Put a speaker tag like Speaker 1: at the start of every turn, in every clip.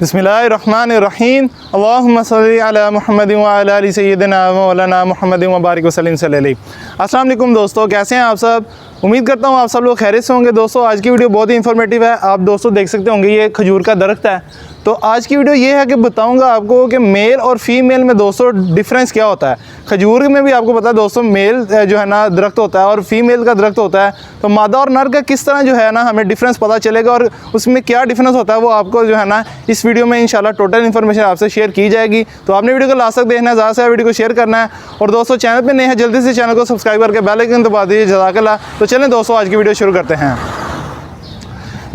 Speaker 1: बिस्मिल्लाहिर्रहमानिर्रहीम अल्लाहुम्मा सल्लि अला मुहम्मद व अला आलि सय्यिदिना मौलाना मुहम्मद व बारिक वसल्लम सल्लल्लाहु अलैहि। अस्सलाम वालेकुम दोस्तों, कैसे हैं आप सब। उम्मीद करता हूँ आप सब लोग खैरियत से होंगे। दोस्तों आज की वीडियो बहुत ही इन्फॉर्मेटिव है। आप दोस्तों देख सकते होंगे ये खजूर का दरख्त है। तो आज की वीडियो ये है कि बताऊंगा आपको कि मेल और फीमेल में दोस्तों डिफरेंस क्या होता है। खजूर में भी आपको पता है दोस्तों, मेल जो है ना दरख्त होता है और फीमेल का दरख्त होता है। तो मादा और नर का किस तरह जो है ना हमें डिफरेंस पता चलेगा और उसमें क्या डिफरेंस होता है वो आपको जो है ना इस वीडियो में इंशाल्लाह टोटल इन्फॉर्मेशन आपसे शेयर की जाएगी। तो आपने वीडियो को लास्ट तक देखना है, ज़्यादा से वीडियो को शेयर करना है। और दोस्तों चैनल पर नए हैं जल्दी से चैनल को सब्सक्राइब करके बेल आइकन दबा दीजिए। जज़ाकल्लाह। तो चलें दोस्तों आज की वीडियो शुरू करते हैं।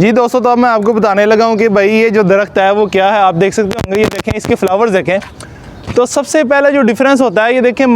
Speaker 1: जी दोस्तों, तो अब मैं आपको बताने लगा हूँ कि भाई ये जो दरख्त है वो क्या है। आप देख सकते होंगे, ये देखें इसके फ्लावर्स देखें। तो सबसे पहले जो डिफरेंस होता है ये देखें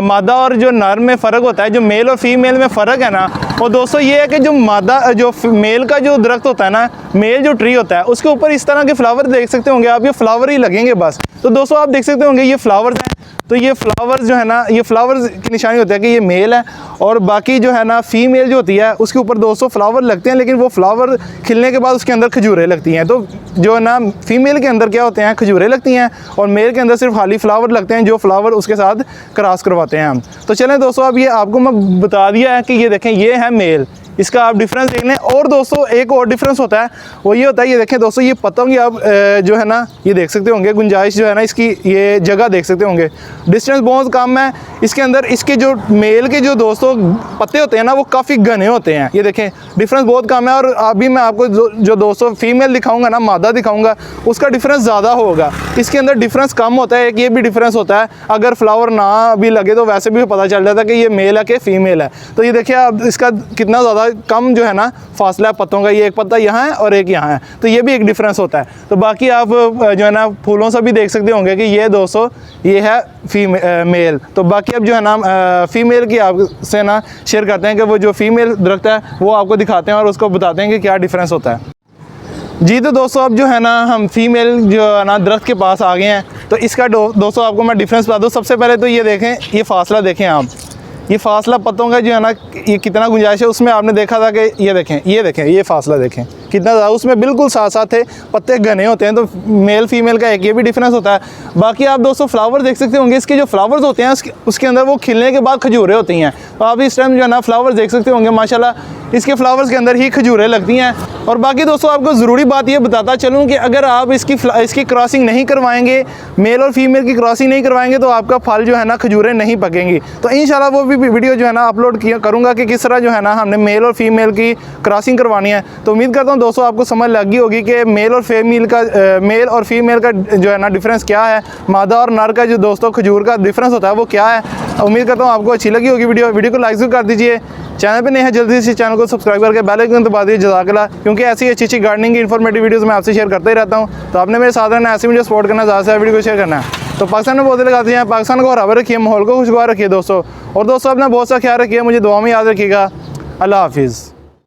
Speaker 1: मादा और जो नर में फ़र्क होता है, जो मेल और फीमेल में फ़र्क है ना वो दोस्तों ये है कि जो मादा जो मेल का जो दरख्त होता है ना, मेल जो ट्री होता है उसके ऊपर इस तरह के फ्लावर देख सकते होंगे आप। ये फ्लावर ही लगेंगे बस। तो दोस्तों आप देख सकते होंगे ये फ्लावर्स हैं। तो ये फ्लावर्स जो है ना, ये फ्लावर्स की निशानी होती है कि ये मेल है। और बाकी जो है ना फीमेल जो होती है उसके ऊपर दोस्तों फ्लावर लगते हैं, लेकिन वो फ्लावर खिलने के बाद उसके अंदर खजूरें लगती हैं। तो जो है ना फीमेल के अंदर क्या होते हैं, खजूरें लगती हैं, और मेल के अंदर सिर्फ खाली फ्लावर लगते हैं जो फ्लावर उसके साथ क्रॉस करवाते हैं हम। तो चलें दोस्तों, अब ये आपको मैं बता दिया है कि ये देखें ये है मेल, इसका आप डिफरेंस देख लें। और दोस्तों एक और डिफरेंस होता है वो ये होता है, ये देखें दोस्तों ये पत्तों की आप जो है ना ये देख सकते होंगे गुंजाइश जो है ना इसकी, ये जगह देख सकते होंगे, डिस्टेंस बहुत कम है इसके अंदर। इसके जो मेल के जो दोस्तों पत्ते होते हैं ना वो काफ़ी घने होते हैं। ये देखें डिफरेंस बहुत कम है। और अभी मैं आपको जो दोस्तों फीमेल दिखाऊंगा ना, मादा दिखाऊंगा, उसका डिफरेंस ज़्यादा होगा। इसके अंदर डिफरेंस कम होता है। एक ये भी डिफरेंस होता है, अगर फ्लावर ना भी लगे तो वैसे भी पता चल जाता है कि ये मेल है कि फीमेल है। तो ये देखिए अब इसका कितना ज़्यादा कम जो है ना फासला है पत्तों का। ये एक पत्ता यहाँ है और एक यहाँ है, तो ये भी एक डिफरेंस होता है। तो बाकी आप जो है ना फूलों से भी देख सकते होंगे कि ये दोस्तों ये है मेल। तो बाकी अब जो है ना फीमेल की आपसे ना शेयर करते हैं कि वो जो फीमेल दरख्त है वो आपको दिखाते हैं और उसको बताते हैं कि क्या डिफरेंस होता है। जी तो दोस्तों अब जो है ना हम फीमेल जो है ना दरख्त के पास आ गए हैं। तो इसका दोस्तों आपको मैं डिफरेंस बता दूँ। सबसे पहले तो ये देखें, ये फासला देखें आप, ये फासला पत्तों का जो है ना ये कितना गुंजाइश है। उसमें आपने देखा था कि ये देखें ये फासला देखें कितना ज़्यादा, उसमें बिल्कुल साथ साथ थे, पत्ते घने होते हैं। तो मेल फीमेल का एक ये भी डिफरेंस होता है। बाकी आप दोस्तों फ्लावर देख सकते होंगे, इसके जो फ्लावर्स होते हैं उसके अंदर वो खिलने के बाद खजूरें होती हैं। तो आप इस टाइम जो है ना फ्लावर्स देख सकते होंगे, माशाल्लाह इसके फ्लावर्स के अंदर ही खजूरें लगती हैं। और बाकी दोस्तों आपको ज़रूरी बात ये बताता चलूँ कि अगर आप इसकी क्रॉसिंग नहीं करवाएंगे, मेल और फीमेल की क्रॉसिंग नहीं करवाएंगे तो आपका फल जो है ना खजूरें नहीं पकेंगी। तो इंशाल्लाह वो भी वीडियो जो है ना अपलोड करूँगा कि किस तरह जो है ना हमने मेल और फीमेल की क्रॉसिंग करवानी है। तो उम्मीद करता हूँ दोस्तों आपको समझ लगी होगी कि मेल और फीमेल का जो है ना डिफरेंस क्या है, मादा और नर का जो दोस्तों खजूर का डिफरेंस होता है वो क्या है। उम्मीद करता हूँ आपको अच्छी लगी होगी वीडियो को लाइक कर दीजिए। चैनल पे नए हैं जल्दी से चैनल को सब्सक्राइब करके बेल आइकन दबा दीजिए। जज़ाकल्लाह। क्योंकि ऐसी अच्छी गार्डनिंग की इन्फॉर्मेटिव वीडियोस मैं आपसे शेयर करता ही रहता हूँ। तो आपने मेरे साथ रहना, ऐसे मुझे सपोर्ट करना, ज़्यादा से वीडियो को शेयर करना है। तो पाकिस्तान में पौधे लगाते हैं, पाकिस्तान को हरा भरा रखिए, माहौल को खुशगवार रखिए दोस्तों। और दोस्तों अपना बहुत सा ख्याल रखिए, मुझे दुआ में याद रखिएगा। अल्लाह हाफिज़।